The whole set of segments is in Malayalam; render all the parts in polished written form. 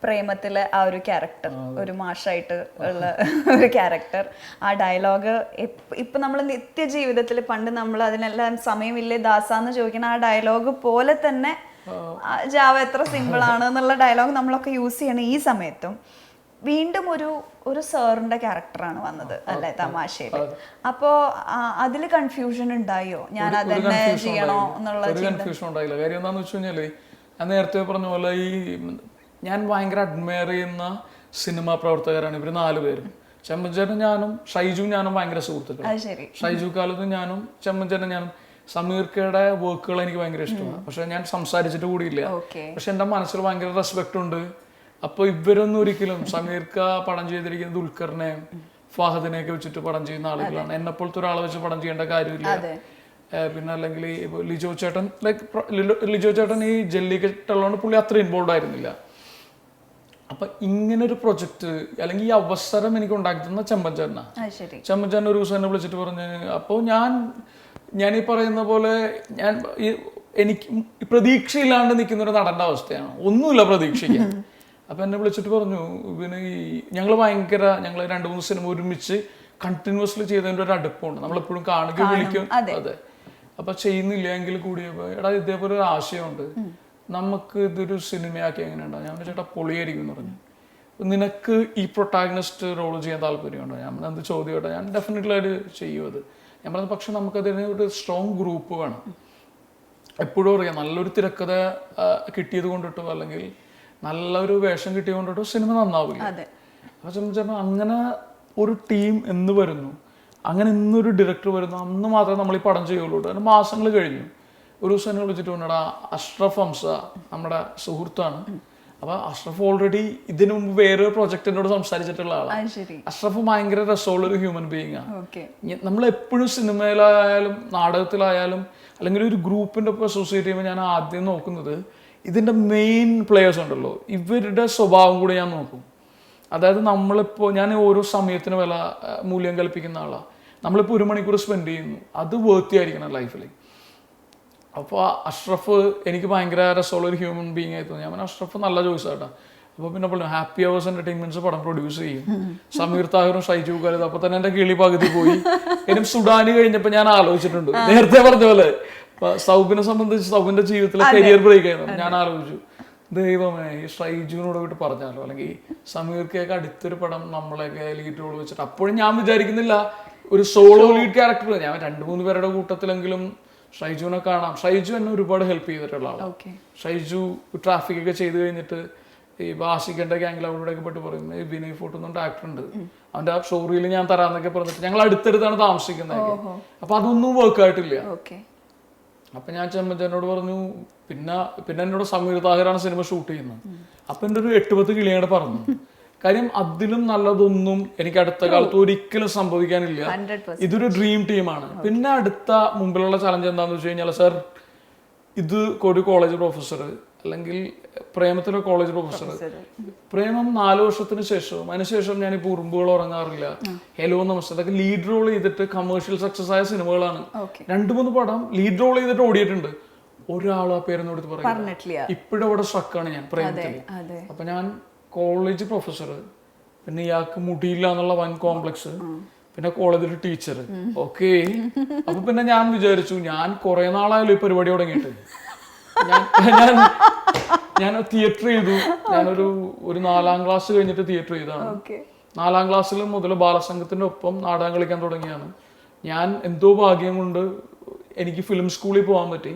പ്രേമത്തിലെ ആ ഒരു ക്യാരക്ടർ, ഒരു മാഷായിട്ട് ഉള്ള ഒരു ക്യാരക്ടർ, ആ ഡയലോഗ് ഇപ്പൊ നമ്മൾ നിത്യജീവിതത്തിൽ പണ്ട് നമ്മൾ അതിനെല്ലാം സമയമില്ലേ ദാസാന്ന് ചോദിക്കുന്ന ആ ഡയലോഗ് പോലെ തന്നെ ജാവ എത്ര സിമ്പിൾ ആണ് എന്നുള്ള ഡയലോഗ് നമ്മളൊക്കെ യൂസ് ചെയ്യണം. ഈ സമയത്തും വീണ്ടും ഒരു സാറിന്റെ ക്യാരക്ടറാണ് വന്നത് അല്ലെ തമാശയിൽ. അപ്പോ അതില് കൺഫ്യൂഷൻ ഉണ്ടായോ, ഞാൻ അതന്നെ ചെയ്യണോ എന്നുള്ള? കൺഫ്യൂഷൻ ഉണ്ടായില്ല. കാര്യം എന്താണെന്ന് വെച്ച് കഴിഞ്ഞാല് ഞാൻ നേരത്തെ പറഞ്ഞ പോലെ ഞാൻ ഭയങ്കര അഡ്മയർ ചെയ്യുന്ന സിനിമാ പ്രവർത്തകരാണ് ഇവര് 4 പേരും. ചെമ്മഞ്ചേട്ടൻ ഞാനും ഷൈജു ഞാനും ഭയങ്കര സുഹൃത്തുക്കളാണ്. ഷൈജു കാലത്ത് ഞാനും ചെമ്മഞ്ചേട്ടൻ ഞാനും. സമീർക്കയുടെ വർക്കുകൾ എനിക്ക് ഭയങ്കര ഇഷ്ടമാണ്, പക്ഷെ ഞാൻ സംസാരിച്ചിട്ട് കൂടിയില്ല. പക്ഷെ എന്റെ മനസ്സിൽ ഭയങ്കര റെസ്പെക്ട് ഉണ്ട്. അപ്പൊ ഇവരൊന്നും ഒരിക്കലും സമീർക്ക പടം ചെയ്തിരിക്കുന്നത് ദുൽഖറിനെയും ഫഹദിനെയൊക്കെ വെച്ചിട്ട് പടം ചെയ്യുന്ന ആളുകളാണ്. എന്നെപ്പോലത്തെ ഒരാളെ വെച്ച് പടം ചെയ്യേണ്ട കാര്യമില്ല. പിന്നെ അല്ലെങ്കിൽ ലിജോ ചേട്ടൻ ഈ ജല്ലിക്കെട്ടുള്ളതുകൊണ്ട് പുള്ളി അത്ര ഇൻവോൾവ് ആയിരുന്നില്ല. അപ്പൊ ഇങ്ങനൊരു പ്രൊജക്ട് അല്ലെങ്കിൽ ഈ അവസരം എനിക്ക് ഉണ്ടാക്കി തന്ന ചെമ്പഞ്ചേട്ടൻ ഒരു ദിവസം എന്നെ വിളിച്ചിട്ട് പറഞ്ഞ്, അപ്പോൾ ഞാൻ ഈ പറയുന്ന പോലെ എനിക്ക് പ്രതീക്ഷയില്ലാണ്ട് നിൽക്കുന്ന ഒരു നടന്റെ അവസ്ഥയാണ്, ഒന്നുമില്ല പ്രതീക്ഷിക്കാൻ. അപ്പൊ എന്നെ വിളിച്ചിട്ട് പറഞ്ഞു, പിന്നെ ഞങ്ങൾ 2-3 സിനിമ ഒരുമിച്ച് കണ്ടിന്യൂസ്ലി ചെയ്തതിന്റെ ഒരു അടുപ്പമുണ്ട്, നമ്മളെപ്പോഴും കാണുക വിളിക്കും. അതെ. അപ്പൊ ചെയ്യുന്നില്ല എങ്കിൽ കൂടിയപ്പോ എടാ ഇതേപോലെ ഒരു ആശയമുണ്ട്, നമുക്ക് ഇതൊരു സിനിമയാക്കി എങ്ങനെ ഉണ്ടാവും? ഞാൻ ചേട്ടാ പൊളിയായിരിക്കും എന്ന് പറഞ്ഞു. നിനക്ക് ഈ പ്രൊട്ടാഗണിസ്റ്റ് റോൾ ചെയ്യാൻ താല്പര്യമുണ്ടോ? ഞാൻ എന്ത് ചോദ്യം കേട്ടോ, ഞാൻ ഡെഫിനറ്റ്ലി ആയിട്ട് ചെയ്യും അത്. ഞാൻ പറഞ്ഞത് പക്ഷെ നമുക്കതിന് ഒരു സ്ട്രോങ് ഗ്രൂപ്പ് വേണം. എപ്പോഴും അറിയാം, നല്ലൊരു തിരക്കഥ കിട്ടിയത് കൊണ്ടിട്ടോ അല്ലെങ്കിൽ നല്ലൊരു വേഷം കിട്ടിയത് കൊണ്ടിട്ടോ സിനിമ നന്നാവില്ല. അപ്പൊ ചേട്ടൻ അങ്ങനെ ഒരു ടീം എന്ന് വരുന്നു, അങ്ങനെ ഇന്നൊരു ഡയറക്ടർ വരുന്നു, അന്ന് മാത്രമേ നമ്മൾ ഈ പടം ചെയ്യുള്ളൂ. അതിന് മാസങ്ങൾ കഴിഞ്ഞു. ഒരു ദിവസം എന്നെ വിളിച്ചിട്ട് പറഞ്ഞാ അഷ്റഫ് ഹംസ നമ്മുടെ സുഹൃത്താണ്. അപ്പൊ അഷ്റഫ് ഓൾറെഡി ഇതിനു മുമ്പ് വേറൊരു പ്രൊജക്ടിനോട് സംസാരിച്ചിട്ടുള്ള ആളാണ്. അഷ്റഫ് ഭയങ്കര രസമുള്ള ഒരു ഹ്യൂമൻ ബീയിങ് ആണ്. നമ്മൾ എപ്പോഴും സിനിമയിലായാലും നാടകത്തിലായാലും അല്ലെങ്കിൽ ഒരു ഗ്രൂപ്പിന്റെ ഒപ്പം അസോസിയേറ്റ് ചെയ്യുമ്പോൾ ഞാൻ ആദ്യം നോക്കുന്നത് ഇതിന്റെ മെയിൻ പ്ലേയേഴ്സ് ഉണ്ടല്ലോ, ഇവരുടെ സ്വഭാവം കൂടി ഞാൻ നോക്കും. അതായത് ഞാൻ ഓരോ സമയത്തിന് മൂല്യം കൽപ്പിക്കുന്ന ആളാണ്. നമ്മളിപ്പോൾ 1 മണിക്കൂർ സ്പെൻഡ് ചെയ്യുന്നു, അത് വേർത്തിയായിരിക്കണം ലൈഫിൽ. അപ്പോൾ അഷ്റഫ് എനിക്ക് ഭയങ്കര രസമുള്ള ഒരു ഹ്യൂമൻ ബീങ് ആയി തോന്നി. ഞാൻ അഷ്റഫ് നല്ല ചോയ്സ് ആട്ടാ. അപ്പോൾ പിന്നെ പറഞ്ഞു ഹാപ്പി അവേഴ്സ് എന്റർടൈൻമെന്റ്സ് പടം പ്രൊഡ്യൂസ് ചെയ്യും, സമീർ താഹിറും ഷൈജു ഖാലിദ്. അപ്പൊ തന്നെ എന്റെ കിളി പകുതി പോയി. ഇനി സുഡാനി കഴിഞ്ഞപ്പോൾ ഞാൻ ആലോചിച്ചിട്ടുണ്ട്, നേരത്തെ പറഞ്ഞ പോലെ സൗബിനെ സംബന്ധിച്ച് സൗബിന്റെ ജീവിതത്തിലെ കരിയർ ബ്രേക്ക് ആയിരുന്നു. ഞാൻ ആലോചിച്ചു, ദൈവമേ ഈ ഷൈജുവിനോട് പോയിട്ട് പറഞ്ഞാലോ, അല്ലെങ്കിൽ സമീർക്കൊക്കെ അടുത്തൊരു പടം നമ്മളെയൊക്കെ ലീഡ് റോൾ വെച്ചിട്ട്. അപ്പോഴും ഞാൻ വിചാരിക്കുന്നില്ല ഒരു സോളോ ലീഡ് ക്യാരക്ടർ. ഞാൻ 2-3 പേരുടെ കൂട്ടത്തിലെങ്കിലും ഷൈജുവിനെ കാണാം. ഷൈജു എന്നെ ഒരുപാട് ഹെൽപ്പ് ചെയ്തിട്ടുള്ള ആളാണ്. ഷൈജു ട്രാഫിക് ഒക്കെ ചെയ്ത് കഴിഞ്ഞിട്ട് ഈ ബാഷിക്കന്റെ ഗ്യാങ്ങിൽ അവരോടൊക്കെ പെട്ട് പറയും, വിനയ് ഫോട്ടോ എന്നുകൊണ്ട് ആക്ടർ ഉണ്ട്, അവന്റെ ആ ഷോറിയിൽ ഞാൻ തരാന്നൊക്കെ പറഞ്ഞിട്ട് ഞങ്ങൾ അടുത്തടുത്താണ് താമസിക്കുന്നത്. അപ്പൊ അതൊന്നും വർക്ക് ആയിട്ടില്ല. അപ്പൊ ഞാൻ ചെമ്മച്ചനോട് പറഞ്ഞു, പിന്നെ എന്നോട് സമീർ താഹിറാണ് സിനിമ ഷൂട്ട് ചെയ്യുന്നത്. അപ്പൊ എൻ്റെ ഒരു 8-10 കിളിയോടെ പറഞ്ഞു. കാര്യം അതിലും നല്ലതൊന്നും എനിക്ക് അടുത്ത കാലത്ത് ഒരിക്കലും സംഭവിക്കാനില്ല. ഇതൊരു ഡ്രീം ടീമാണ്. പിന്നെ അടുത്ത മുമ്പിലുള്ള ചലഞ്ച് എന്താന്ന് വെച്ച് കഴിഞ്ഞാൽ, സർ ഇത് ഒരു കോളേജ് പ്രൊഫസർ അല്ലെങ്കിൽ പ്രേമത്തിലെ കോളേജ് പ്രൊഫസർ, പ്രേമം 4 വർഷത്തിന് ശേഷവും അതിനുശേഷം ഞാനിപ്പോൾ ഉറുമ്പുകൾ ഉറങ്ങാറില്ല, ഹെലോ നമസ്തേ, അതൊക്കെ ലീഡ് റോൾ ചെയ്തിട്ട് കമേഴ്ഷ്യൽ സക്സസ് ആയ സിനിമകളാണ്. 2-3 പടം ലീഡ് റോൾ ചെയ്തിട്ട് ഓടിയിട്ടുണ്ട്. ഒരാളും ആ പേരൊന്നും എടുത്ത് പറഞ്ഞിട്ടില്ല. ഇപ്പോഴും അവിടെ സ്ട്രക്കാണ് ഞാൻ പ്രേമത്തിൽ. അപ്പൊ ഞാൻ കോളേജ് പ്രൊഫസർ, പിന്നെ ഇയാൾക്ക് മുടിയില്ല എന്നുള്ള വൻ കോംപ്ലക്സ്, പിന്നെ കോളേജിൽ ടീച്ചർ. ഓക്കെ. അപ്പൊ പിന്നെ ഞാൻ വിചാരിച്ചു, ഞാൻ കുറെ നാളായാലും ഈ പരിപാടി തുടങ്ങിയിട്ട്. ഞാൻ തിയേറ്റർ ചെയ്തു. ഞാനൊരു 4ാം ക്ലാസ് കഴിഞ്ഞിട്ട് തിയേറ്റർ ചെയ്താണ്. 4ാം ക്ലാസ്സിൽ മുതൽ ബാലസംഘത്തിന്റെ ഒപ്പം നാടകം കളിക്കാൻ തുടങ്ങിയാണ്. ഞാൻ എന്തോ ഭാഗ്യം കൊണ്ട് എനിക്ക് ഫിലിം സ്കൂളിൽ പോകാൻ പറ്റി.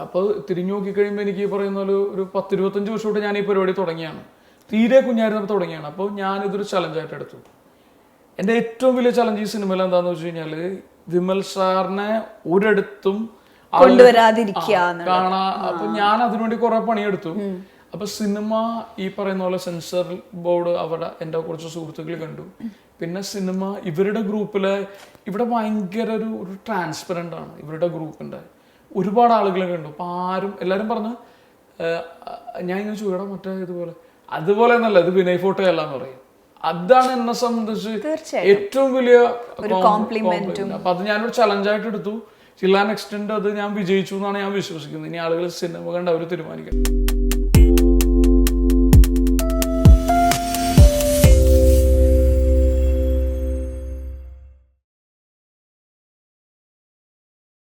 അപ്പൊ തിരിഞ്ഞു നോക്കിക്കഴിയുമ്പോൾ എനിക്ക് പറയുന്ന ഒരു 10-25 വർഷമായിട്ട് ഞാൻ ഈ പരിപാടി തുടങ്ങിയാണ്. തീരെ കുഞ്ഞായിരുന്നപ്പോൾ തുടങ്ങിയാണ്. അപ്പോൾ ഞാനിതൊരു ചലഞ്ചായിട്ട് എടുത്തു. എൻ്റെ ഏറ്റവും വലിയ ചലഞ്ച് ഈ സിനിമയിൽ എന്താന്ന് വെച്ച് കഴിഞ്ഞാല്, വിമൽ സാറിനെ ഒരിടത്തും കാണാ. അപ്പൊ ഞാൻ അതിനുവേണ്ടി കുറെ പണിയെടുത്തു. അപ്പൊ സിനിമ ഈ പറയുന്ന പോലെ സെൻസർ ബോർഡ് എൻ്റെ കുറച്ച് സുഹൃത്തുക്കൾ കണ്ടു. പിന്നെ സിനിമ ഇവരുടെ ഗ്രൂപ്പില് ഇവിടെ ഭയങ്കര ഒരു ട്രാൻസ്പെറന്റ് ആണ് ഇവരുടെ ഗ്രൂപ്പിന്റെ. ഒരുപാട് ആളുകളെ കണ്ടു. അപ്പൊ എല്ലാരും പറഞ്ഞു, ഞാൻ ഇങ്ങനെ ചോദിക്കണം മറ്റേ അതുപോലെ എന്നല്ല, ഇത് വിനയ് ഫോട്ടോ അല്ല എന്ന് പറയും. അതാണ് എന്നെ സംബന്ധിച്ച് ഏറ്റവും വലിയ കോംപ്ലിമെന്റ്. അപ്പൊ അത് ഞാനൊരു ചലഞ്ചായിട്ട് എടുത്തു. ചില എക്സ്റ്റെൻഡ് അത് ഞാൻ വിജയിച്ചു എന്നാണ് ഞാൻ വിശ്വസിക്കുന്നത്. ഇനി ആളുകൾ സിനിമ കണ്ട് അവർ തീരുമാനിക്കണം.